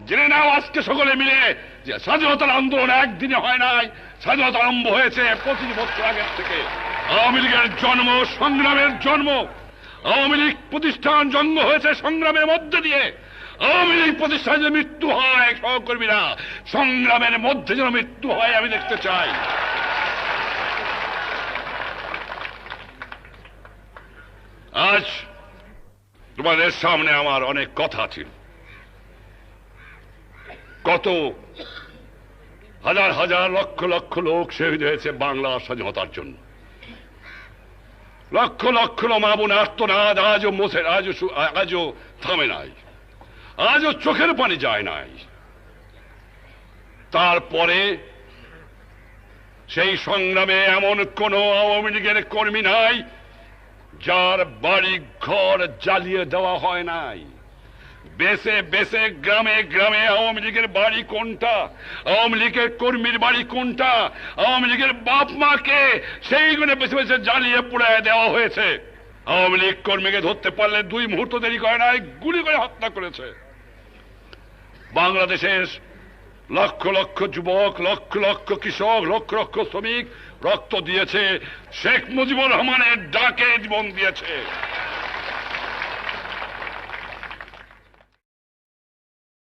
জেনে নাও আজকে সকলে মিলে যে স্বাধীনতার আন্দোলন একদিনে হয় নাই, স্বাধীনতা আরম্ভ হয়েছে 25 বছর আগের থেকে। আওয়ামী লীগের জন্ম সংগ্রামের জন্ম, আওয়ামী লীগ প্রতিষ্ঠান জন্ম হয়েছে সংগ্রামের মধ্যে দিয়ে। আওয়ামী লীগ প্রতিষ্ঠানে যে মৃত্যু হয় সহকর্মীরা, সংগ্রামের মধ্যে যেন মৃত্যু হয় আমি দেখতে চাই। আজ তোমাদের সামনে আমার অনেক কথা ছিল। কত হাজার হাজার লক্ষ লক্ষ লোক শহীদ হয়েছে বাংলার স্বাধীনতার জন্য। লক্ষ লক্ষ মা বোন আর্তনাদ আজও মোছে, আজও থামে নাই, আজও চোখের পানি যায় নাই। তারপরে সেই সংগ্রামে এমন কোন আওয়ামী লীগের কর্মী নাই যার বাড়ি ঘর জ্বালিয়ে দেওয়া হয় নাই। বেসে বেসে গ্রামে গ্রামে আওয়ামী লীগের বাড়ি কোনটা, আওয়ামী লীগের কর্মীর বাড়ি কোনটা, আওয়ামী লীগের বাপ মাকে সেইগুলো বেছে বেছে জ্বালিয়ে পুড়ায় দেওয়া হয়েছে। আওয়ামী লীগ কর্মীকে ধরতে পারলে 2 মুহূর্ত দেরি করে নাই, গুলি করে হত্যা করেছে। বাংলাদেশের লক্ষ লক্ষ যুবক, লক্ষ লক্ষ কৃষক, লক্ষ লক্ষ শ্রমিক রক্ত দিয়েছে, শেখ মুজিবুর রহমানের ডাকে জীবন দিয়েছে।